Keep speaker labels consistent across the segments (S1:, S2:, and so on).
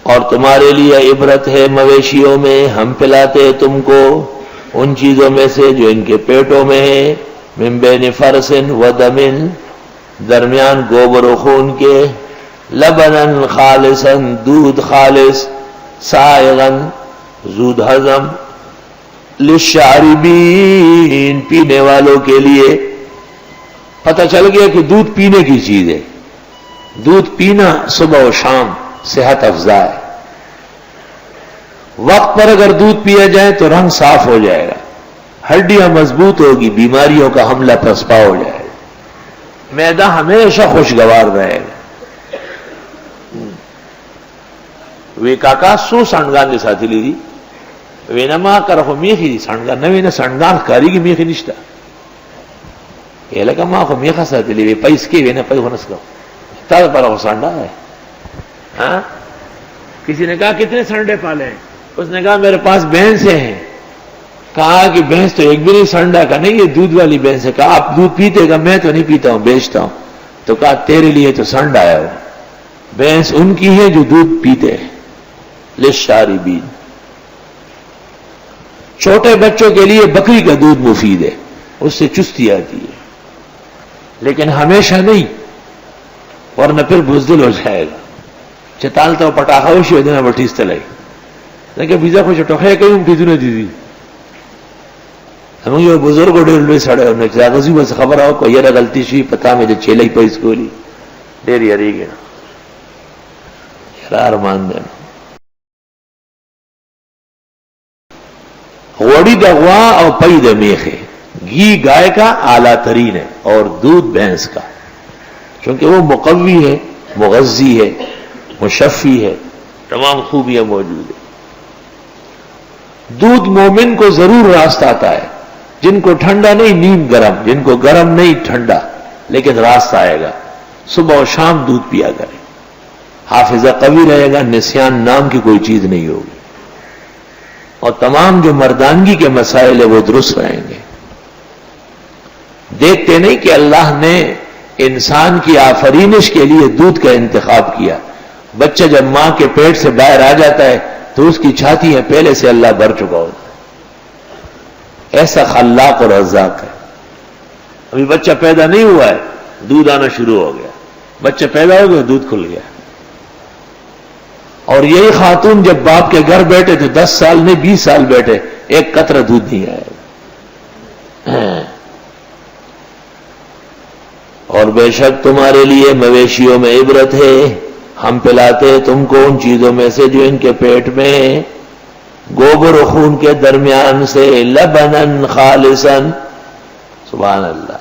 S1: اور تمہارے لیے عبرت ہے مویشیوں میں، ہم پلاتے تم کو ان چیزوں میں سے جو ان کے پیٹوں میں ہے، من بین فرس و دم، درمیان گوبر و خون کے، لبنن خالصا، دودھ خالص، سائغن، زود ہضم، للشاربین، پینے والوں کے لیے۔ پتہ چل گیا کہ دودھ پینے کی چیز ہے، دودھ پینا صبح و شام صحت افزا ہے۔ وقت پر اگر دودھ پیا جائے تو رنگ صاف ہو جائے گا، ہڈیاں مضبوط ہوگی، بیماریوں کا حملہ پسپا ہو جائے گا، معدہ ہمیشہ خوشگوار رہے گا۔ وی کاکا سو سنگان کے ساتھ لی دی وینما کرو میخی دی سنگان نہ وینا سنگان کاری کی میخی نشتا یہ لگا ماں کو میخا ساتھ لی وی پیس کے وینا پی ہونس کا تا پر وہ سانڈا ہے۔ ہاں کسی نے کہا کتنے سنڈے پالے ہیں؟ اس نے کہا میرے پاس بھینسیں ہیں۔ کہا کہ بھینس تو ایک بھی نہیں سنڈا کا نہیں، یہ دودھ والی بھینس ہے۔ کہا آپ دودھ پیتے گا؟ میں تو نہیں پیتا ہوں، بیچتا ہوں۔ تو کہا تیرے لیے تو سنڈا ہے، وہ بھینس ان کی ہے جو دودھ پیتے ہیں، للشاربین۔ چھوٹے بچوں کے لیے بکری کا دودھ مفید ہے، اس سے چستی آتی ہے، لیکن ہمیشہ نہیں، ورنہ پھر بزدل ہو جائے گا۔ چتالتا پٹاخا ہوشی دینا بٹھیس تلائی لیکن بیزا کو چٹوخے کہیں پیدو نہ دیدی ہمیں یہ بزرگ ڈیر لوئی سڑے انہیں کاغذی بس خبر آؤ کو یہ غلطی شوئی پتا میں جو چیلئی پہ اس کو لی دیر یاری گیا یار مان دینا۔ غوڑی دا غوا اور پئی دا میخ ہے، گھی گائے کا اعلیٰ ترین ہے اور دودھ بھینس کا، چونکہ وہ مقوی ہے، مغذی ہے، مشفی ہے، تمام خوبیاں موجود ہیں۔ دودھ مومن کو ضرور راست آتا ہے، جن کو ٹھنڈا نہیں نیم گرم، جن کو گرم نہیں ٹھنڈا، لیکن راست آئے گا۔ صبح و شام دودھ پیا کرے، حافظہ قوی رہے گا، نسیان نام کی کوئی چیز نہیں ہوگی، اور تمام جو مردانگی کے مسائل ہیں وہ درست رہیں گے۔ دیکھتے نہیں کہ اللہ نے انسان کی آفرینش کے لیے دودھ کا انتخاب کیا۔ بچہ جب ماں کے پیٹ سے باہر آ جاتا ہے تو اس کی چھاتی ہے پہلے سے اللہ بھر چکا ہوتا ہے، ایسا خلاق اور رزاق ہے۔ ابھی بچہ پیدا نہیں ہوا ہے، دودھ آنا شروع ہو گیا، بچہ پیدا ہو گیا دودھ کھل گیا۔ اور یہی خاتون جب باپ کے گھر بیٹھے تو 10 سال نہیں 20 سال بیٹھے، ایک قطرہ دودھ نہیں آئے گا۔ اور بے شک تمہارے لیے مویشیوں میں عبرت ہے، ہم پلاتے تم کو ان چیزوں میں سے جو ان کے پیٹ میں گوبر و خون کے درمیان سے، لبنن خالصن، سبحان اللہ،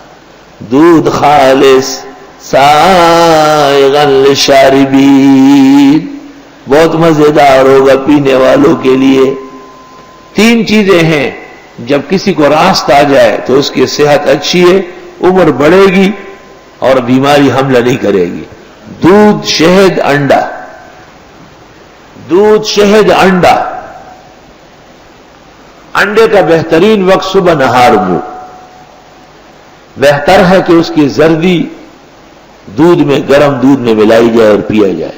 S1: دودھ خالص، سائغن للشاربین، بہت مزیدار ہوگا پینے والوں کے لیے۔ 3 چیزیں ہیں، جب کسی کو راست آ جائے تو اس کی صحت اچھی ہے، عمر بڑھے گی اور بیماری حملہ نہیں کرے گی۔ دودھ، شہد، انڈا۔ دودھ، شہد، انڈا۔ انڈے کا بہترین وقت صبح نہار منہ، بہتر ہے کہ اس کی زردی دودھ میں، گرم دودھ میں ملائی جائے اور پیا جائے۔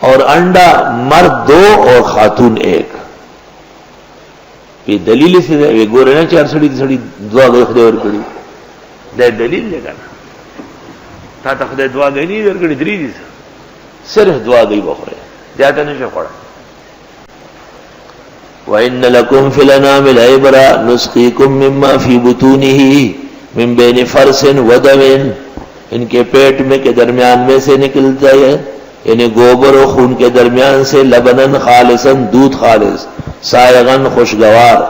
S1: اور انڈا مرد 2 اور خاتون 1۔ یہ دلیل سے یہ گورے نا 4 سڑی دعا گئی خدے اور کڑی دے دلیل لے کرنا تا تا خدے دعا گئی نہیں اور کڑی دری دی صرف دعا گئی بخورے جاتا نہیں پڑا۔ وَإِنَّ لَكُمْ فِي الْأَنْعَامِ لَعِبْرَةً نُسْقِيكُم مِّمَّا فِي بُطُونِهِ مِن بَيْنِ فَرْثٍ وَدَمٍ، ان کے پیٹ میں کے درمیان میں سے نکلتا ہے، یعنی گوبر و خون کے درمیان سے، لبنن خالصن، دودھ خالص، سائغن خوشگوار،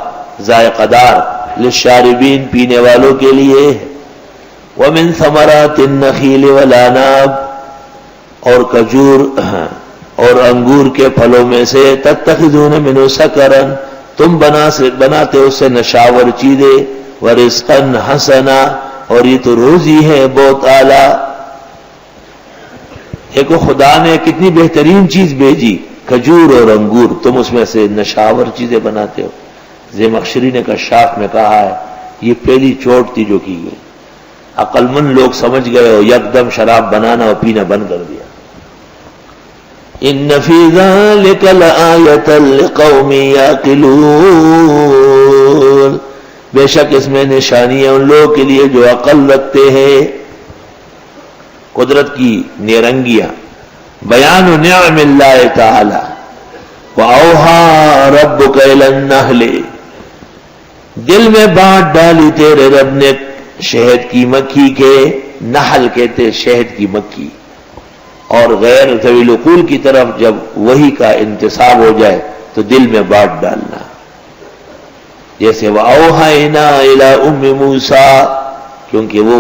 S1: ذائقہ دار، للشاربین پینے والوں کے لیے، ومن ثمرات النخیل والعناب، اور کھجور اور انگور کے پھلوں میں سے، تتخذون منہ سکرا، تم بناتے اس سے نشاور چیزیں، ورزقا حسنا، اور یہ تو روزی ہے بہت اعلیٰ۔ دیکھو خدا نے کتنی بہترین چیز بھیجی، کھجور اور انگور، تم اس میں سے نشاور چیزیں بناتے ہو۔ زمخشری نے کشاف میں کہا ہے یہ پہلی چوٹ تھی جو کی گئی، عقل مند لوگ سمجھ گئے اور یکدم شراب بنانا اور پینا بند کر دیا۔ ان فی ذلک لآیۃ لقوم یعقلون، بے شک اس میں نشانی ہے ان لوگوں کے لیے جو عقل رکھتے ہیں۔ قدرت کی نیرنگیاں، بیان نعم اللہ تعالی۔ وَأَوْحَى رَبُّكَ إِلَى النَّحْلِ، دل میں بات ڈالی تیرے رب نے شہد کی مکھی کے، نحل کہتے شہد کی مکھی، اور غیر ذوی العقول کی طرف جب وحی کا انتصاب ہو جائے تو دل میں بات ڈالنا، جیسے وَأَوْحَيْنَا إِلَىٰ أُمِّ مُوسَىٰ، کیونکہ وہ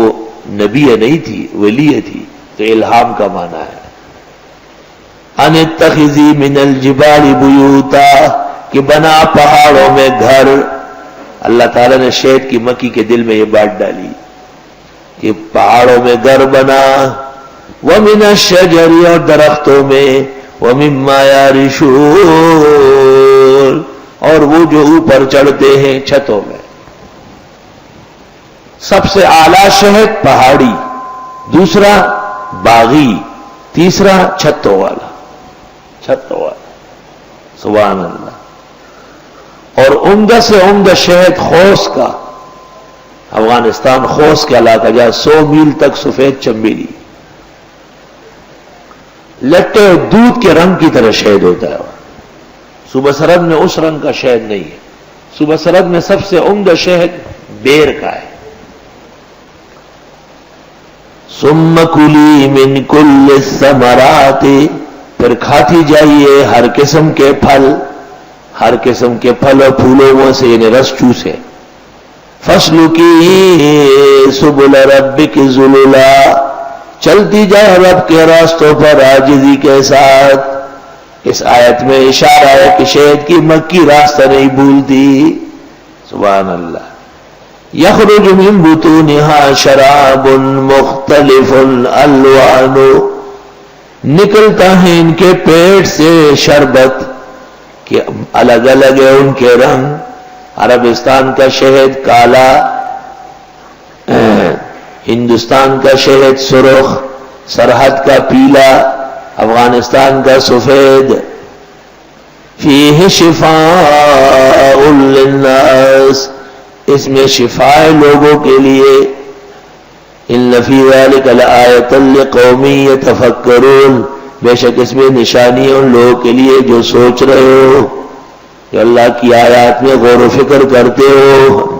S1: نبی نہیں تھی، ولی تھی، تو الہام کا معنی ہے۔ ان اتخذی من الجبال بیوتا، کہ بنا پہاڑوں میں گھر۔ اللہ تعالیٰ نے شہد کی مکھی کے دل میں یہ بات ڈالی کہ پہاڑوں میں گھر بنا، وَمِنَ الشَّجَرِ، اور درختوں میں، وَمِمَّا يَعْرِشُونَ، اور وہ جو اوپر چڑھتے ہیں چھتوں میں۔ سب سے اعلیٰ شہد پہاڑی، دوسرا باغی، تیسرا چھتوں والا، چھتوں والا، سبحان اللہ۔ اور عمدہ سے عمدہ شہد خوص کا، افغانستان خوص کا علاقہ جہاں 100 میل تک سفید چمیلی، لٹے دودھ کے رنگ کی طرح شہد ہوتا ہے۔ صوبہ سرحد میں اس رنگ کا شہد نہیں ہے، صوبہ سرحد میں سب سے عمدہ شہد بیر کا ہے۔ ثم کلی من کل الثمرات، پھر کھاتی جائیے ہر قسم کے پھل، ہر قسم کے پھل اور پھولوں سے، یعنی رس چوسے۔ فاسلکی سبل ربک ذللا، چلتی جائے رب کے راستوں پر عاجزی کے ساتھ۔ اس آیت میں اشارہ ہے کہ شہد کی مکھی راستہ نہیں بھولتی، سبحان اللہ۔ یخرج من بطونها شراب مختلف الوان، نکلتا ہے ان کے پیٹ سے شربت کہ الگ الگ ہے ان کے رنگ۔ عربستان کا شہد کالا، ہندوستان کا شہد سرخ، سرحد کا پیلا، افغانستان کا سفید۔ فیہ شفاء للناس، اس میں شفاء لوگوں کے لیے۔ ان فی ذلک لآیۃ لقوم یتفکرون، بے شک اس میں نشانی ہے ان لوگوں کے لیے جو سوچ رہے ہو، جو اللہ کی آیات میں غور و فکر کرتے ہو۔